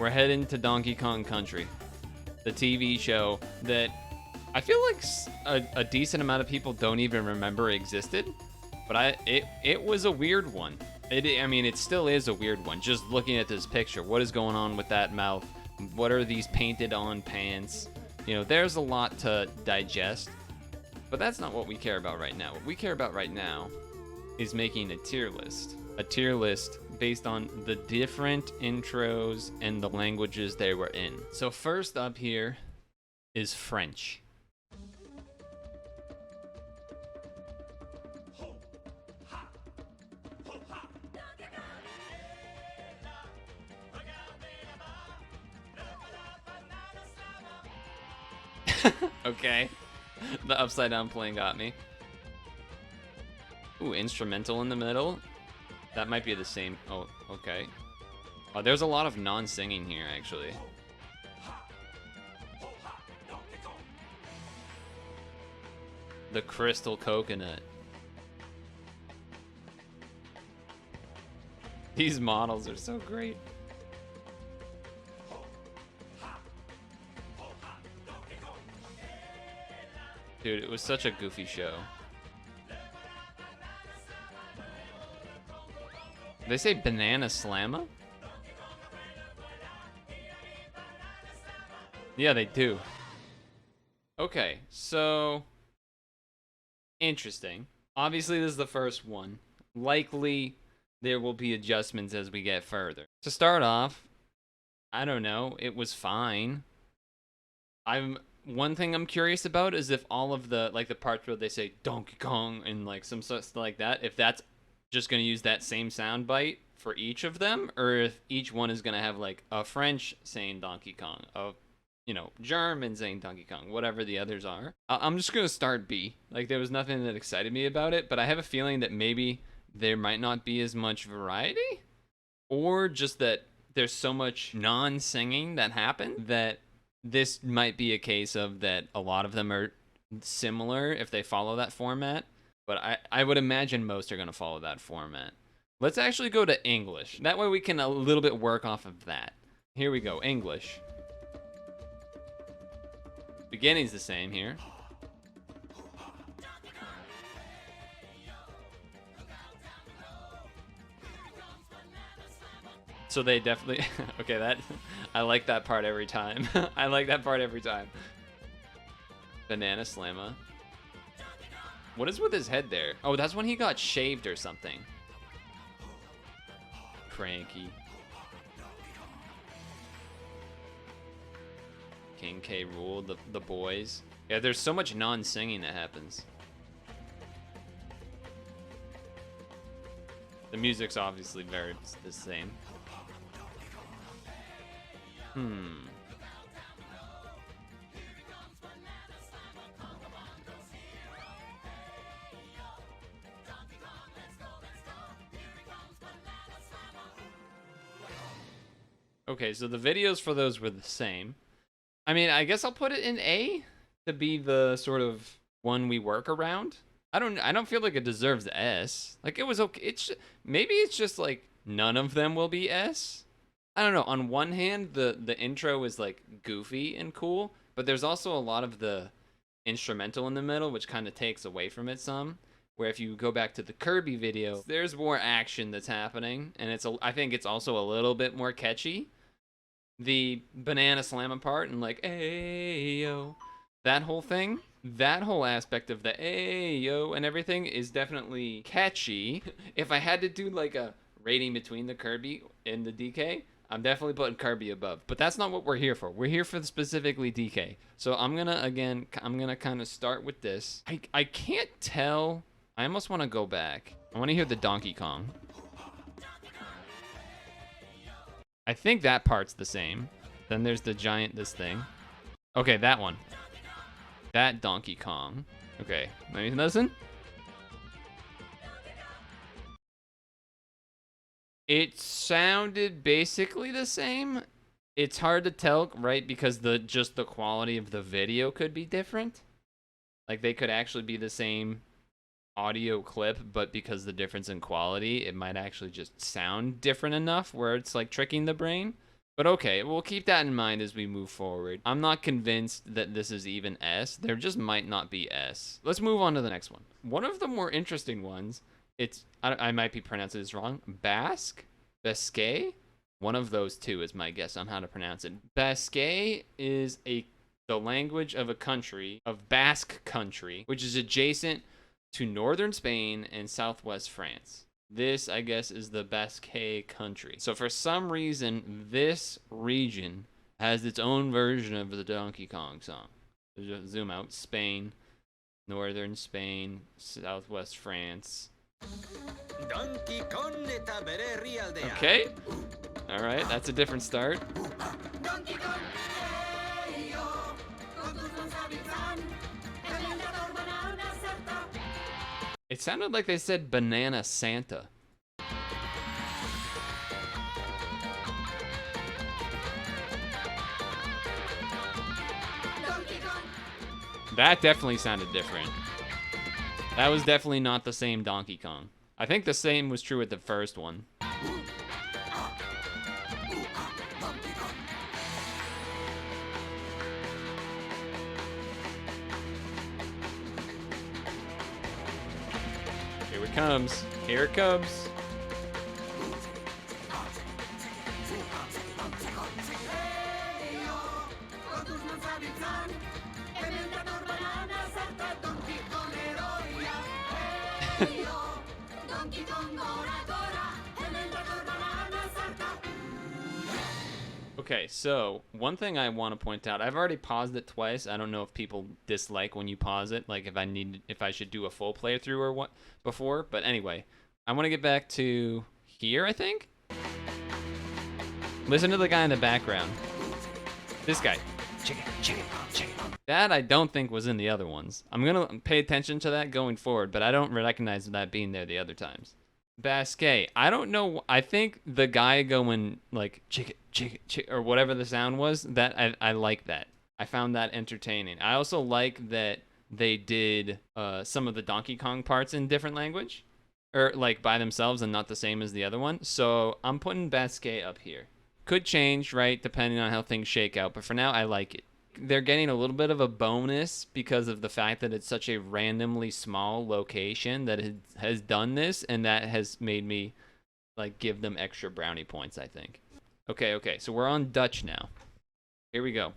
We're heading to Donkey Kong Country, the TV show that I feel like a decent amount of people don't even remember existed. But it was a weird one. I mean, it still is a weird one. Just looking at this picture, what is going on with that mouth? What are these painted on pants? You know, there's a lot to digest. But that's not what we care about right now. What we care about right now is making a tier list. A tier list based on the different intros and the languages they were in. So first up here is French. Okay. The upside down plane got me. Ooh, instrumental in the middle. That might be the same. Oh, okay. Oh, there's a lot of non-singing here, actually. The crystal coconut. These models are so great. Dude, it was such a goofy show. They say banana slamma? Yeah, they do. Okay, so interesting. Obviously, this is the first one. Likely, there will be adjustments as we get further. To start off, I don't know, it was fine. One thing I'm curious about is if all of the, like the parts where they say Donkey Kong and like some stuff like that, if that's just going to use that same sound bite for each of them, or if each one is going to have like a French saying Donkey Kong, a, you know, German saying Donkey Kong, whatever the others are. I'm just going to start B. Like there was nothing that excited me about it, but I have a feeling that maybe there might not be as much variety, or just that there's so much non-singing that happened that this might be a case of that a lot of them are similar if they follow that format, but I would imagine most are going to follow that format. Let's actually go to English. That way we can a little bit work off of that. Here we go, English. Beginning's the same here. So they definitely, okay, that, I like that part every time. I like that part every time. Banana Slamma. What is with his head there? Oh, that's when he got shaved or something. Cranky. King K. Rool, the boys. Yeah, there's so much non-singing that happens. The music's obviously very the same. Okay, so the videos for those were the same. I mean, I guess I'll put it in A to be the sort of one we work around. I don't feel like it deserves S. Like it was okay. Maybe it's just like none of them will be S. I don't know. On one hand, the intro is like goofy and cool, but there's also a lot of the instrumental in the middle, which kind of takes away from it some. Where if you go back to the Kirby video, there's more action that's happening, and I think it's also a little bit more catchy. The banana slamma part and like ayo, that whole thing, that whole aspect of the ayo and everything is definitely catchy. If I had to do like a rating between the Kirby and the DK, I'm definitely putting Kirby above, but that's not what we're here for. We're here for specifically DK. So I'm gonna kind of start with this. I can't tell. I almost want to go back. I want to hear the Donkey Kong. I think that part's the same. Then there's the giant, this thing. Okay, that one. That Donkey Kong. Okay, let me listen. It sounded basically the same. It's hard to tell, right? Because just the quality of the video could be different. Like they could actually be the same audio clip, but because the difference in quality, it might actually just sound different enough where it's like tricking the brain. But okay, we'll keep that in mind as we move forward. I'm not convinced that this is even S. There just might not be S. Let's move on to the next one. One of the more interesting ones, I might be pronouncing this wrong, Basque? Basque? One of those two is my guess on how to pronounce it. Basque is the language of a country, of Basque country, which is adjacent to northern Spain and southwest France. This, I guess, is the Basque country. So for some reason, this region has its own version of the Donkey Kong song. Just zoom out. Spain, northern Spain, southwest France. Okay. All right, that's a different start. It sounded like they said Banana Santa. That definitely sounded different. That was definitely not the same Donkey Kong. I think the same was true with the first one. Here it comes. Here it comes. Okay, so one thing I want to point out, I've already paused it twice. I don't know if people dislike when you pause it, like if I should do a full playthrough or what before, but anyway, I want to get back to here, I think. Listen to the guy in the background. This guy. Chicken, chicken, chicken. That I don't think was in the other ones. I'm going to pay attention to that going forward, but I don't recognize that being there the other times. Basque. I don't know. I think the guy going like chicken, chicken, chicken, or whatever the sound was, that I like that. I found that entertaining. I also like that they did some of the Donkey Kong parts in different language, or like by themselves and not the same as the other one. So I'm putting Basque up here. Could change, right, depending on how things shake out, but for now I like it. They're getting a little bit of a bonus because of the fact that it's such a randomly small location that has done this, and that has made me like give them extra brownie points, I think. Okay, so we're on Dutch now. Here we go.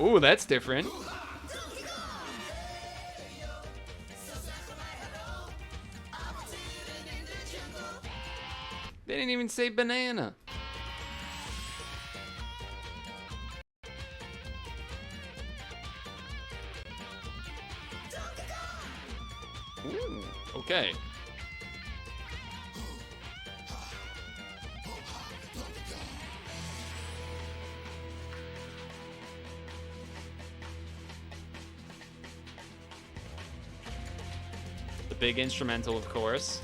Ooh, that's different. They didn't even say banana. Ooh, okay. The big instrumental, of course.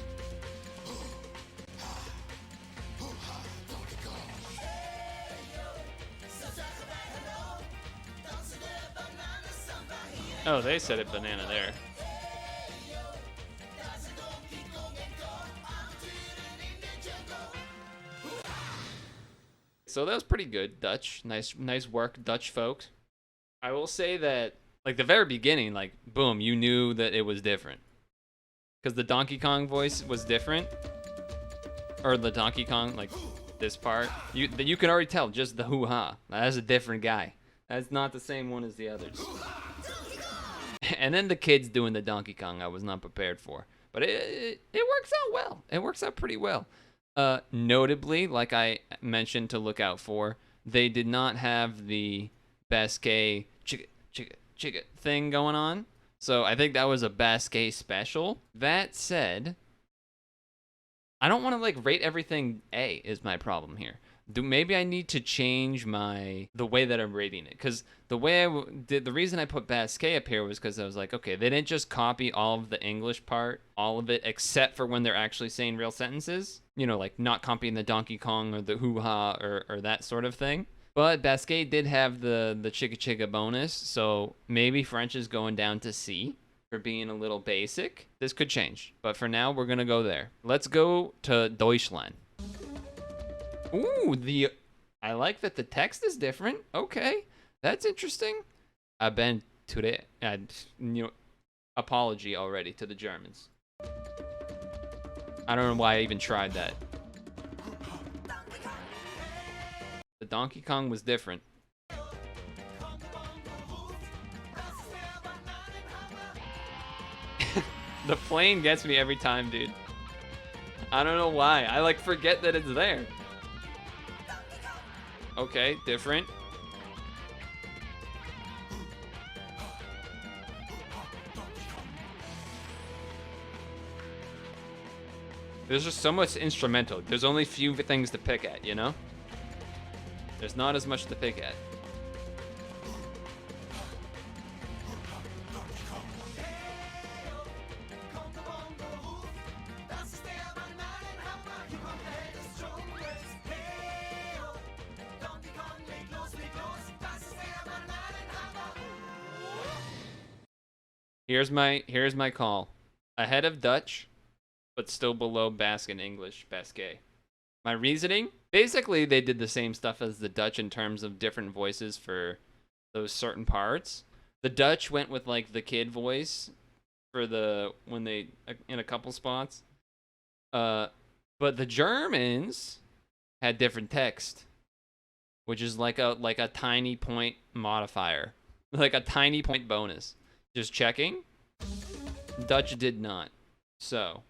Oh, they said it banana there. So that was pretty good, Dutch. Nice work, Dutch folks. I will say that, like, the very beginning, like, boom, you knew that it was different. Because the Donkey Kong voice was different. Or the Donkey Kong, like, this part. You can already tell, just the hoo-ha. That's a different guy. That's not the same one as the others. And then the kids doing the Donkey Kong I was not prepared for. But it works out well. It works out pretty well. Notably, like I mentioned to look out for, they did not have the Basque chicka chicka chicka thing going on. So I think that was a Basque special. That said, I don't want to like rate everything A is my problem here. Maybe I need to change the way that I'm rating it, because the way I did, the reason I put Basque up here was because I was like, okay, they didn't just copy all of the English part, all of it, except for when they're actually saying real sentences. You know, like not copying the Donkey Kong or the hoo-ha or that sort of thing. But Basque did have the chicka chicka bonus, so maybe French is going down to C. for being a little basic. This could change, but for now, we're gonna go there. Let's go to Deutschland. Ooh, I like that the text is different. Okay, that's interesting. I've been today. Apology already to the Germans. I don't know why I even tried that. The Donkey Kong was different. The plane gets me every time, dude. I don't know why. I like forget that it's there. Okay, different. There's just so much instrumental. There's only few things to pick at, you know? There's not as much to pick at. Here's my call. Ahead of Dutch, but still below Basque and English, Basque. My reasoning? Basically, they did the same stuff as the Dutch in terms of different voices for those certain parts. The Dutch went with like the kid voice for when they in a couple spots. But the Germans had different text, which is like a tiny point modifier, like a tiny point bonus. Just checking. Dutch did not. So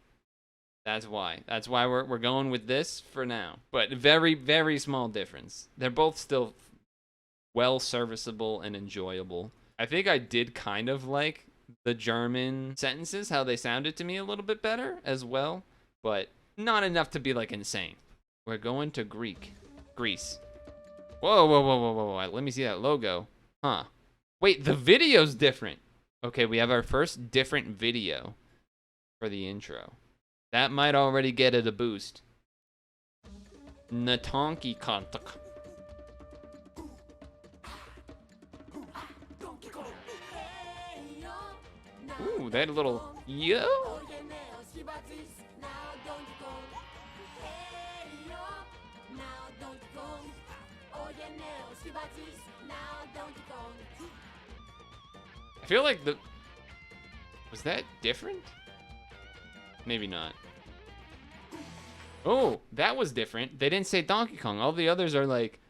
that's why. That's why we're going with this for now. But very, very small difference. They're both still well serviceable and enjoyable. I think I did kind of like the German sentences, how they sounded to me a little bit better as well, but not enough to be like insane. We're going to Greece. Whoa, whoa, whoa, whoa, whoa, whoa. Let me see that logo. Huh. Wait, the video's different. Okay, we have our first different video for the intro. That might already get it a boost. Natonki Kontak. Ooh, that little yo. I feel like was that different? Maybe not. Oh, that was different. They didn't say Donkey Kong. All the others are like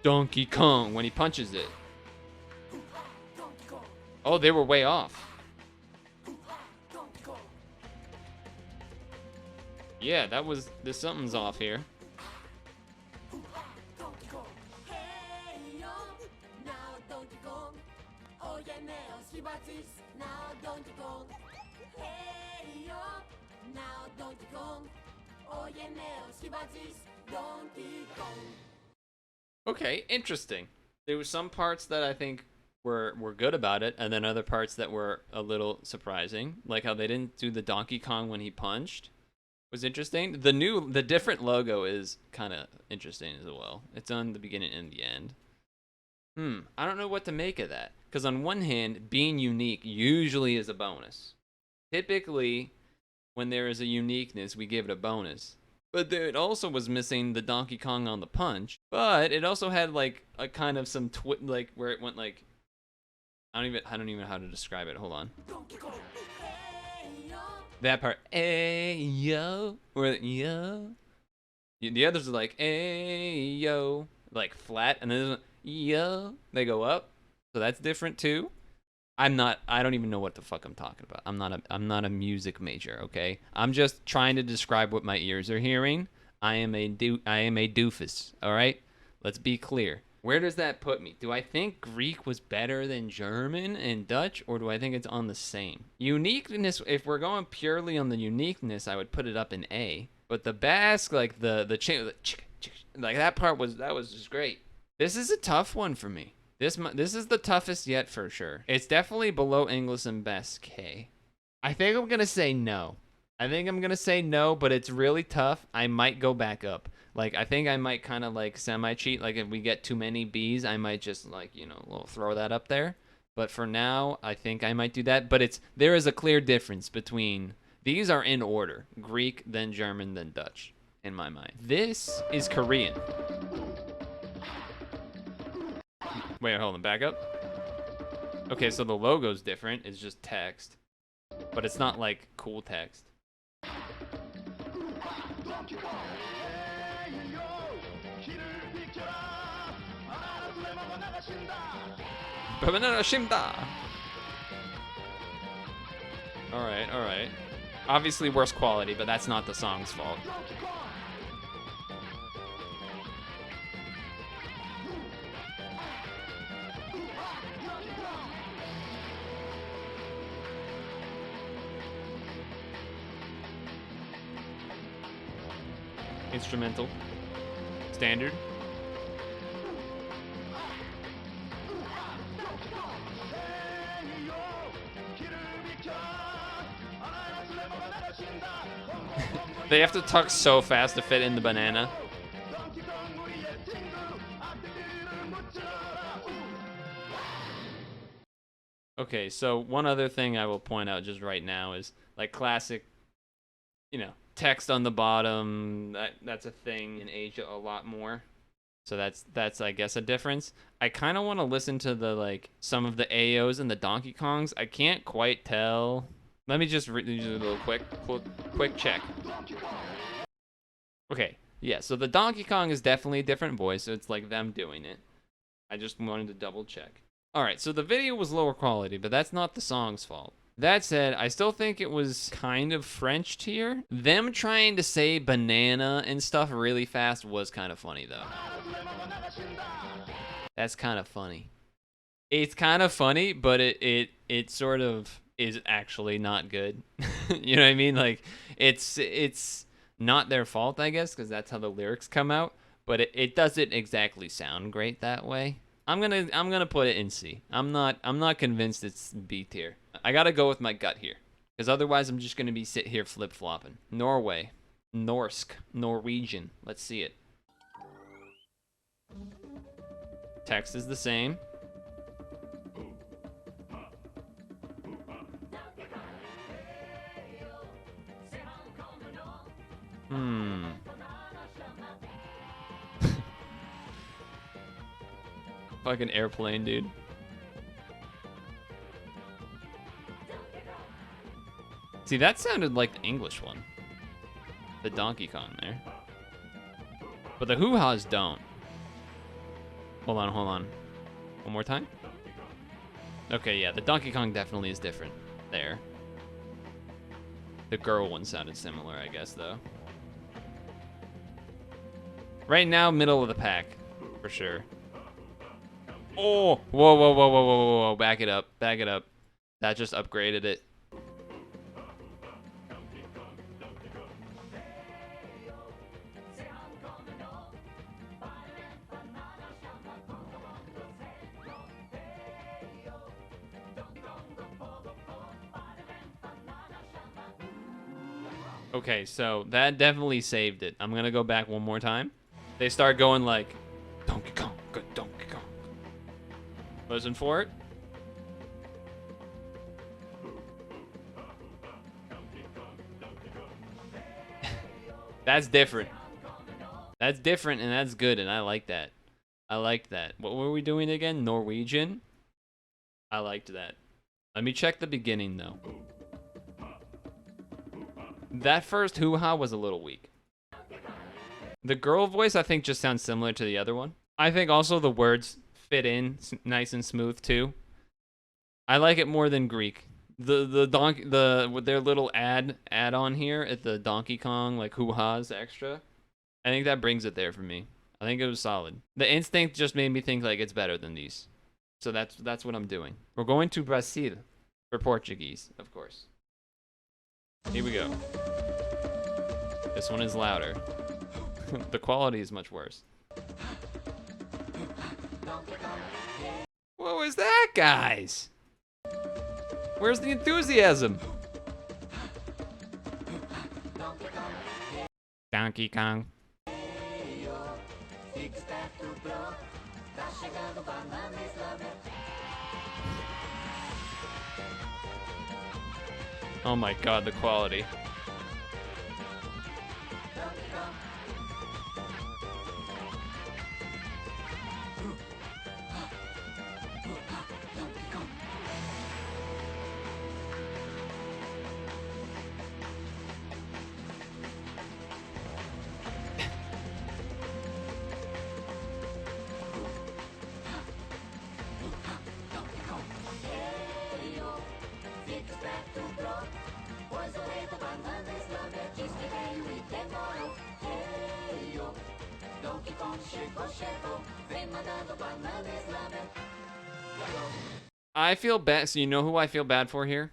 Donkey Kong when he punches it. Oh, they were way off. Yeah, there's something's off here. Okay, interesting. There were some parts that I think were good about it, and then other parts that were a little surprising, like how they didn't do the Donkey Kong when he punched. Was interesting. The different logo is kind of interesting as well. It's on the beginning and the end. I don't know what to make of that. Because on one hand, being unique usually is a bonus. Typically, when there is a uniqueness, we give it a bonus. But it also was missing the Donkey Kong on the punch. But it also had like a kind of some like where it went like I don't even know how to describe it. Hold on. That part, hey yo, or yo. The others are like, hey yo, like flat, and then yo, they go up. So that's different too. I don't even know what the fuck I'm talking about. I'm not a music major, okay? I'm just trying to describe what my ears are hearing. I am a doofus, all right? Let's be clear. Where does that put me? Do I think Greek was better than German and Dutch, or do I think it's on the same? Uniqueness, if we're going purely on the uniqueness, I would put it up in A. But the Basque, like like that part was just great. This is a tough one for me. This is the toughest yet for sure. It's definitely below English and Basque. I think I'm gonna say no. But it's really tough. I might go back up. Like, I think I might kind of like semi-cheat. Like, if we get too many B's, I might just like, throw that up there. But for now, I think I might do that. But there is a clear difference between these are in order: Greek, then German, then Dutch. In my mind, this is Korean. Wait, hold on, back up. Okay, so the logo's different. It's just text, but it's not like cool text. Alright, alright. Obviously worse quality, but that's not the song's fault. Instrumental. Standard. They have to talk so fast to fit in the banana. Okay, so one other thing I will point out just right now is like classic, you know, text on the bottom. That's a thing in Asia a lot more. So that's I guess a difference. I kind of want to listen to the like some of the AOs and the Donkey Kongs. I can't quite tell. Let me just do a little quick check. Okay, yeah, so the Donkey Kong is definitely a different voice, so it's like them doing it. I just wanted to double check. Alright, so the video was lower quality, but that's not the song's fault. That said, I still think it was kind of Frenched here. Them trying to say banana and stuff really fast was kind of funny, though. That's kind of funny. It's kind of funny, but it sort of is actually not good. You know what I mean? Like, it's not their fault, I guess, because that's how the lyrics come out. But it doesn't exactly sound great that way. I'm gonna put it in C. I'm not convinced it's B tier. I gotta go with my gut here, because otherwise I'm just gonna be sit here flip flopping. Norway, Norsk, Norwegian. Let's see it. Text is the same. Fucking airplane, dude. See, that sounded like the English one. The Donkey Kong there. But the hoo-ha's don't. Hold on, hold on. One more time? Okay, yeah, the Donkey Kong definitely is different there. The girl one sounded similar, I guess, though. Right now, middle of the pack, for sure. Oh, whoa, whoa, whoa, whoa, whoa, whoa, back it up, back it up. That just upgraded it. Okay, so that definitely saved it. I'm gonna go back one more time. They start going like, Donkey Kong, good Donkey Kong. Listen for it. That's different. That's different and that's good and I like that. I liked that. What were we doing again? Norwegian? I liked that. Let me check the beginning though. That first hoo-ha was a little weak. The girl voice I think just sounds similar to the other one. I think also the words fit in nice and smooth too. I like it more than Greek. With their little add-on here at the Donkey Kong like hoo-ha's extra. I think that brings it there for me. I think it was solid. The instinct just made me think like it's better than these. So that's what I'm doing. We're going to Brazil for Portuguese, of course. Here we go. This one is louder. The quality is much worse. What was that, guys? Where's the enthusiasm? Donkey Kong. Oh my god, the quality. I feel bad. So you know who I feel bad for here?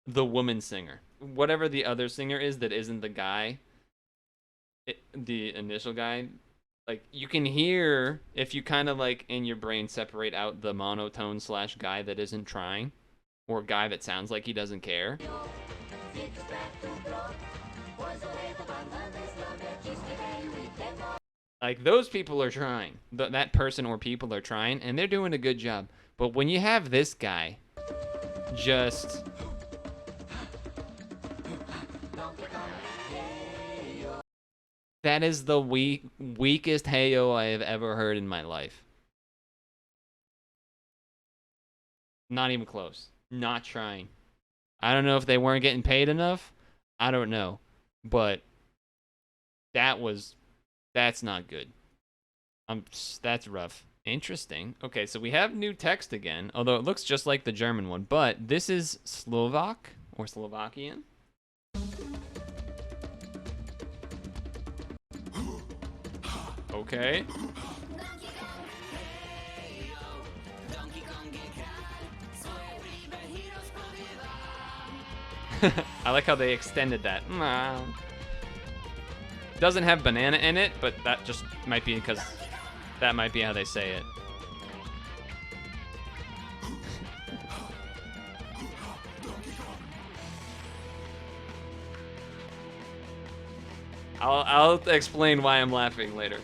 The woman singer. Whatever the other singer is that isn't the guy, the initial guy. Like, you can hear, if you kind of like in your brain separate out the monotone slash guy that isn't trying, or guy that sounds like he doesn't care. Like, those people are trying. That person or people are trying, and they're doing a good job. But when you have this guy, just... That is the weakest heyo I have ever heard in my life. Not even close. Not trying. I don't know if they weren't getting paid enough. I don't know. But that's not good. That's rough. Interesting. Okay, so we have new text again, although it looks just like the German one, but this is Slovak or Slovakian. Okay. I like how they extended that. Doesn't have banana in it, but that just might be because that might be how they say it. I'll explain why I'm laughing later.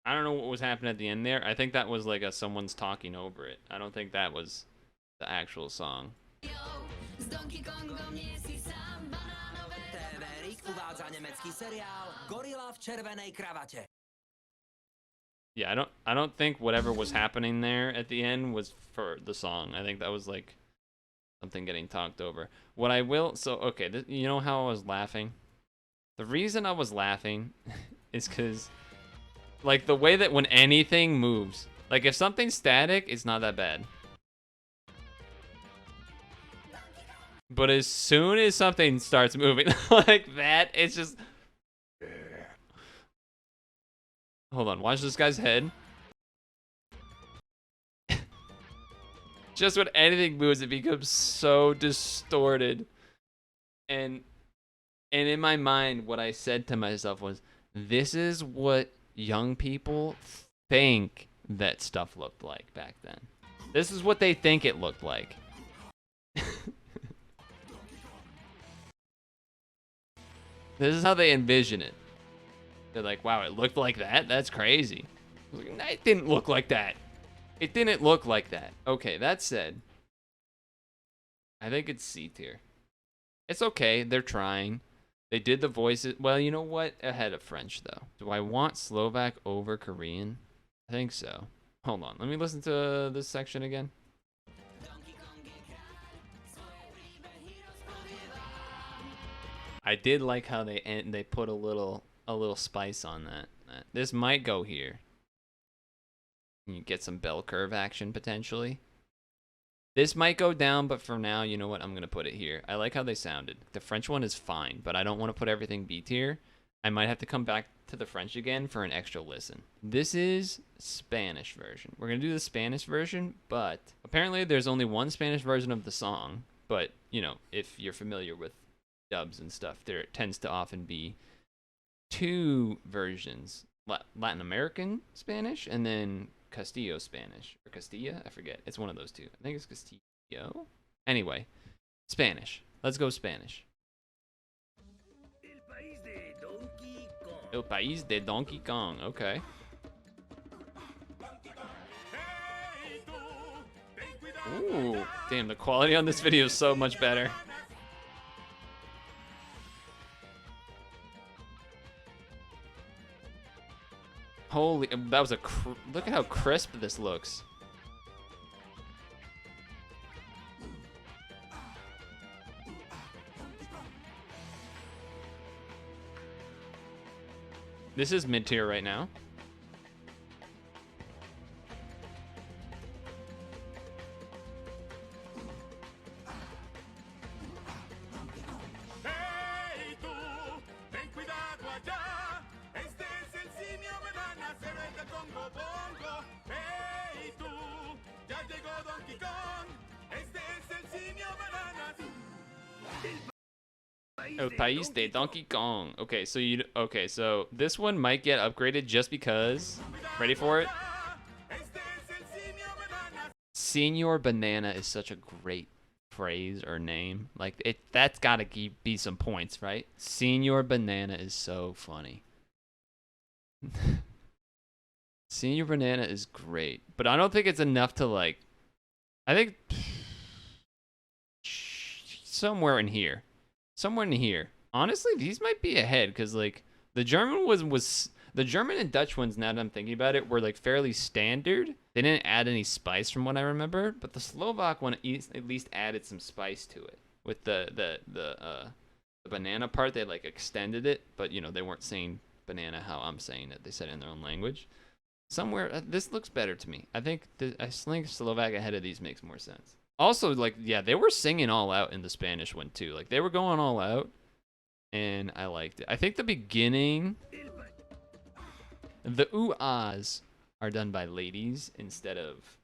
I don't know what was happening at the end there. I think that was like someone's talking over it. I don't think that was the actual song. Yeah, I don't think whatever was happening there at the end was for the song. I think that was like something getting talked over. What I will, so okay, you know how I was laughing? The reason I was laughing is because, like, the way that when anything moves, like if something's static, it's not that bad. But as soon as something starts moving like that, it's just... Hold on, watch this guy's head. Just when anything moves, it becomes so distorted. And in my mind, what I said to myself was, this is what young people think that stuff looked like back then. This is what they think it looked like. This is how they envision it. They're like, wow, it looked like that? That's crazy. I was like, nah, it didn't look like that. It didn't look like that. Okay, that said, I think it's C tier. It's okay. They're trying. They did the voices. Well, you know what? Ahead of French, though. Do I want Slovak over Korean? I think so. Hold on. Let me listen to this section again. I did like how they put a little spice on that. This might go here. You get some bell curve action potentially. This might go down, but for now, you know what? I'm going to put it here. I like how they sounded. The French one is fine, but I don't want to put everything B tier. I might have to come back to the French again for an extra listen. This is Spanish version. We're going to do the Spanish version, but apparently there's only one Spanish version of the song. But, you know, if you're familiar with dubs and stuff, there tends to often be two versions Latin American Spanish, and then Castillo Spanish or Castilla. I forget. It's one of those two. I think it's Castillo. Anyway, Spanish. Let's go Spanish. El país de Donkey Kong. Okay. Ooh, damn, the quality on this video is so much better. Holy, that was look at how crisp this looks. This is mid-tier right now. El País de Donkey Kong. Okay, so this one might get upgraded just because. Ready for it? Senor Banana is such a great phrase or name. Like that's gotta be some points, right? Senor Banana is so funny. Senor Banana is great, but I don't think it's enough to like. I think somewhere in here. Somewhere in here. Honestly, these might be ahead because like the German was the German and Dutch ones. Now that I'm thinking about it, were like fairly standard. They didn't add any spice from what I remember, but the Slovak one at least added some spice to it with the banana part. They like extended it, but you know they weren't saying banana how I'm saying it. They said it in their own language. Somewhere this looks better to me. I think Slovak ahead of these makes more sense. Also, like, yeah, they were singing all out in the Spanish one, too. Like, they were going all out, and I liked it. I think the beginning, the ooh-ahs are done by ladies instead of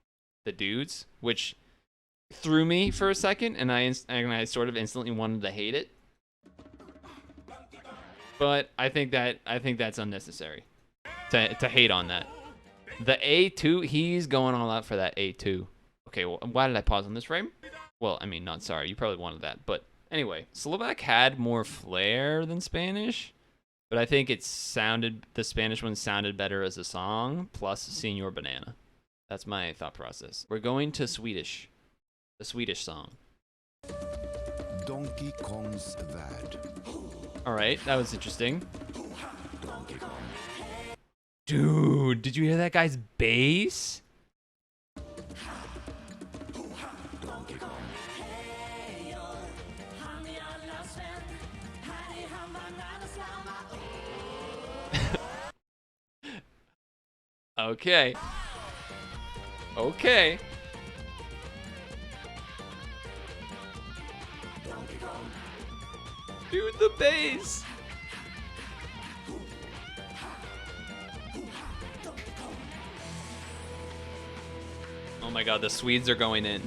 the dudes, which threw me for a second, and I sort of instantly wanted to hate it. But I think that's unnecessary to hate on that. The A2, he's going all out for that A2. Okay, well, why did I pause on this frame? Well, I mean, not sorry. You probably wanted that. But anyway, Slovak had more flair than Spanish. But I think the Spanish one sounded better as a song, plus Senor Banana. That's my thought process. We're going to Swedish. The Swedish song. Donkey Kong's Värld. All right, that was interesting. Dude, did you hear that guy's bass? Okay. Okay. Dude, the bass. Oh my god, the Swedes are going in.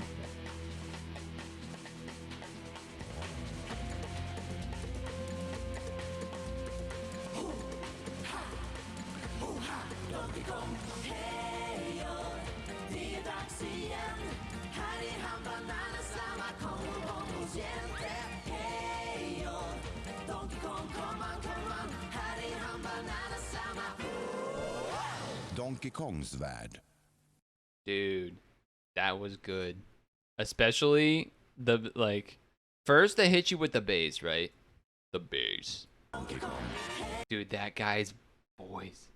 Donkey Kong's Värld. Dude, that was good. Especially the like first they hit you with the bass, right? The bass. Dude, that guy's voice.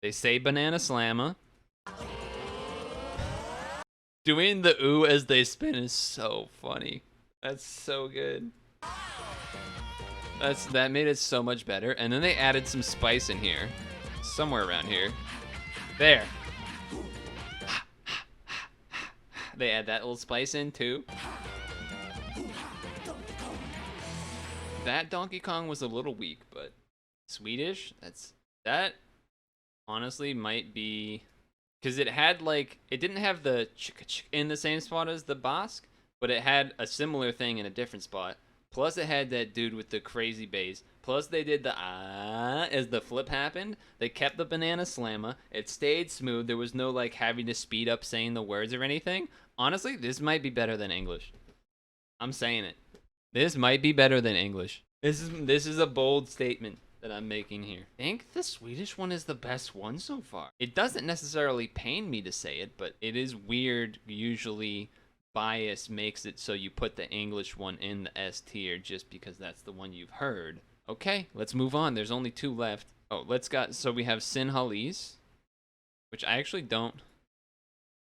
They say banana slammer. Doing the ooh as they spin is so funny. That's so good. That made it so much better. And then they added some spice in here. Somewhere around here. There. They add that little spice in too. That Donkey Kong was a little weak, but Swedish, that honestly might be because it had like it didn't have the in the same spot as the Basque, but it had a similar thing in a different spot. Plus it had that dude with the crazy bass. Plus they did the as the flip happened. They kept the banana slammer. It stayed smooth. There was no like having to speed up saying the words or anything. Honestly, this might be better than English. I'm saying it. This might be better than English. This is a bold statement that I'm making here. I think the Swedish one is the best one so far. It doesn't necessarily pain me to say it, but it is weird. Usually bias makes it so you put the English one in the S tier just because that's the one you've heard. Okay, let's move on. There's only 2 left. Oh, so we have Sinhalese, which I actually don't.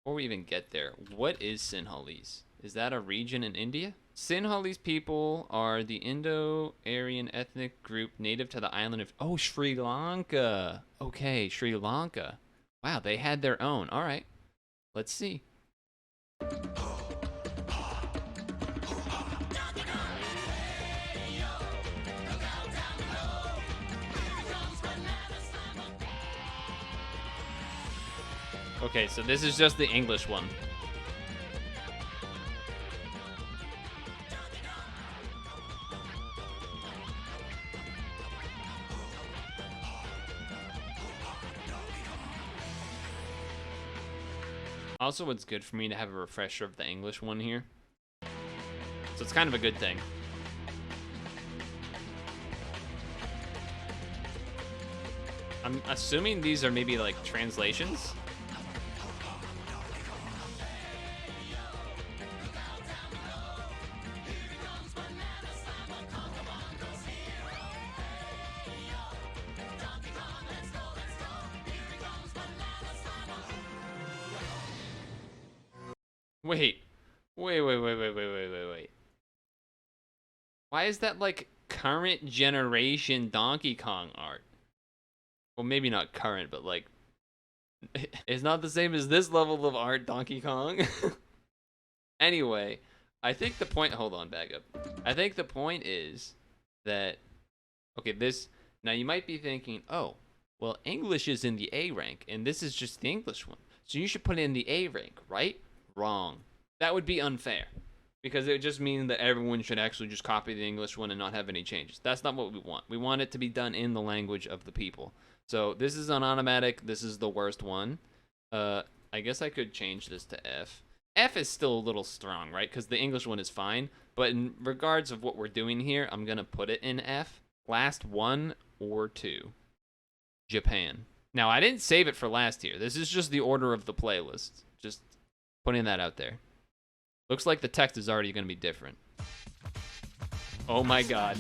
Before we even get there, what is Sinhalese? Is that a region in India? Sinhalese people are the Indo-Aryan ethnic group native to the island of Sri Lanka. Okay, Sri Lanka. Wow, they had their own. All right, let's see. Okay, so this is just the English one. Also, it's good for me to have a refresher of the English one here. So it's kind of a good thing. I'm assuming these are maybe like translations. Wait. Why is that like current generation Donkey Kong art? Well, maybe not current, but like it's not the same as this level of art, Donkey Kong. Anyway, I think the point, hold on, back up. I think the point is that, okay, now you might be thinking, oh, well, English is in the A rank, and this is just the English one. So you should put it in the A rank, right? Wrong. That would be unfair, because it would just mean that everyone should actually just copy the English one and not have any changes. That's not what we want. We want it to be done in the language of the people. So this is an automatic. This is the worst one. I guess I could change this to F. F is still a little strong, right? Because the English one is fine. But in regards of what we're doing here, I'm going to put it in F. Last 1 or 2. Japan. Now, I didn't save it for last year. This is just the order of the playlist. Just putting that out there. Looks like the text is already going to be different. Oh my god.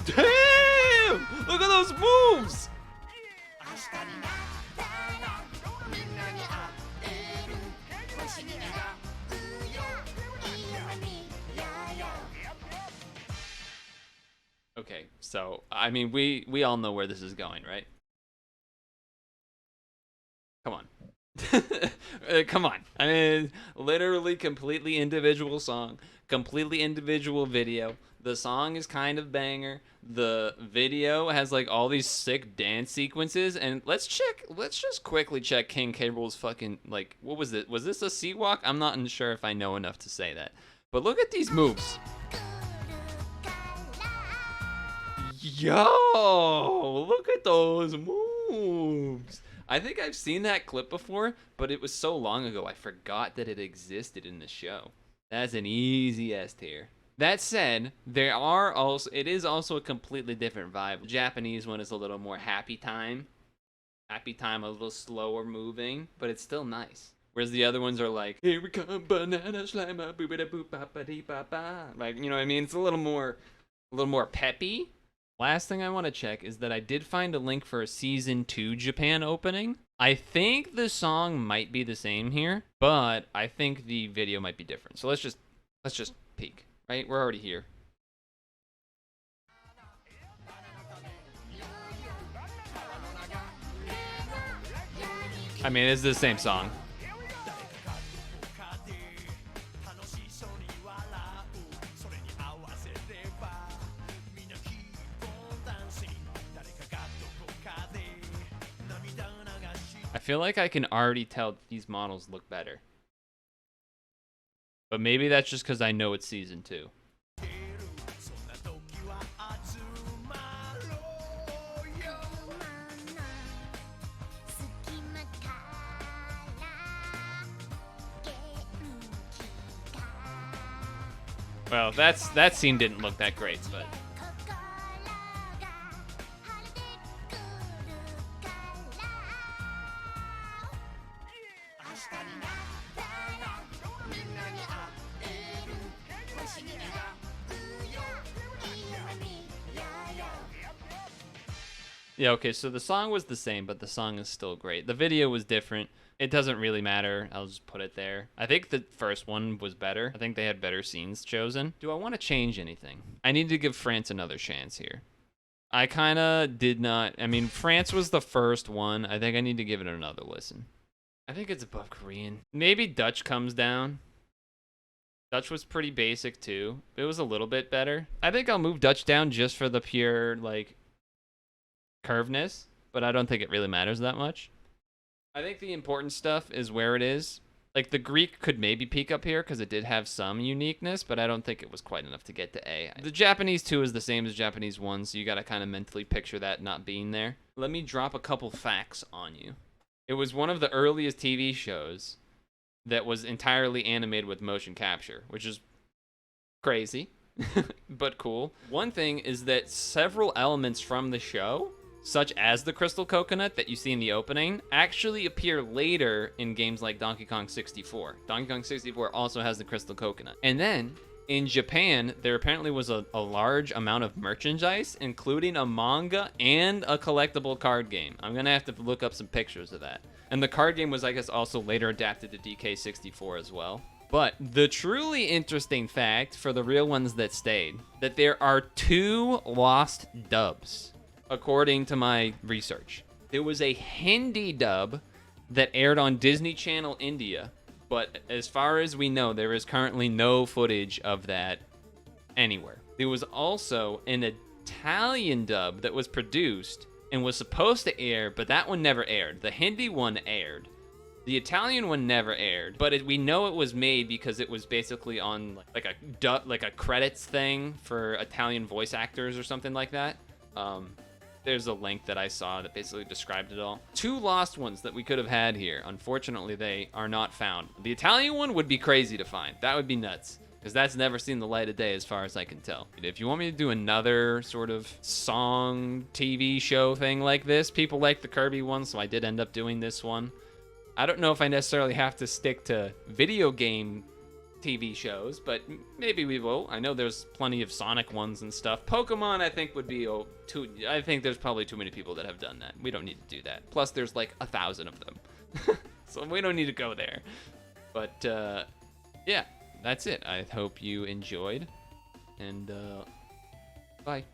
Damn! Look at those moves! Okay, so, I mean, we all know where this is going, right? Come on. Come on. I mean, literally completely individual song, completely individual video. The song is kind of banger. The video has like all these sick dance sequences, and let's just quickly check King K. Rool's fucking, like, what was it? Was this a sea walk? I'm not sure if I know enough to say that. But look at these moves. Yo, look at those moves. I think I've seen that clip before, but it was so long ago I forgot that it existed in the show. That's an easy S tier. That said, it is also a completely different vibe. The Japanese one is a little more happy time. Happy time, a little slower moving, but it's still nice. Whereas the other ones are like, here we come, banana slammer, boop-a-da-boop-ba-ba-dee-ba-ba. Like, you know what I mean? It's a little more peppy. Last thing I want to check is that I did find a link for a season 2 Japan opening. I think the song might be the same here, but I think the video might be different. So let's just peek, right? We're already here. I mean, it's the same song. I feel like I can already tell that these models look better. But maybe that's just because I know it's season 2. Well, that scene didn't look that great, but... Yeah, okay, so the song was the same, but the song is still great. The video was different. It doesn't really matter. I'll just put it there. I think the first one was better. I think they had better scenes chosen. Do I want to change anything? I need to give France another chance here. I kind of did not... I mean, France was the first one. I think I need to give it another listen. I think it's above Korean. Maybe Dutch comes down. Dutch was pretty basic, too. It was a little bit better. I think I'll move Dutch down just for the pure, like... curvedness, but I don't think it really matters that much. I think the important stuff is where it is. Like, the Greek could maybe peak up here because it did have some uniqueness, but I don't think it was quite enough to get to A. The Japanese 2 is the same as Japanese 1, so you got to kind of mentally picture that not being there. Let me drop a couple facts on you. It was one of the earliest TV shows that was entirely animated with motion capture, which is crazy, but cool. One thing is that several elements from the show, such as the crystal coconut that you see in the opening, actually appear later in games like Donkey Kong 64. Donkey Kong 64 also has the crystal coconut. And then, in Japan, there apparently was a large amount of merchandise, including a manga and a collectible card game. I'm gonna have to look up some pictures of that. And the card game was, I guess, also later adapted to DK64 as well. But the truly interesting fact, for the real ones that stayed, that there are 2 lost dubs. According to my research, there was a Hindi dub that aired on Disney Channel India, but as far as we know, there is currently no footage of that anywhere. There was also an Italian dub that was produced and was supposed to air, but that one never aired. The Hindi one aired. The Italian one never aired, but we know it was made because it was basically on like a credits thing for Italian voice actors or something like that. There's a link that I saw that basically described it all. 2 lost ones that we could have had here. Unfortunately, they are not found. The Italian one would be crazy to find. That would be nuts, because that's never seen the light of day as far as I can tell. If you want me to do another sort of song TV show thing like this, people like the Kirby one, so I did end up doing this one. I don't know if I necessarily have to stick to video game TV shows, but maybe we will. I know there's plenty of Sonic ones and stuff. Pokemon, I think, would be I think there's probably too many people that have done that. We don't need to do that. Plus, there's like 1,000 of them. So we don't need to go there. But, yeah, that's it. I hope you enjoyed. And, bye.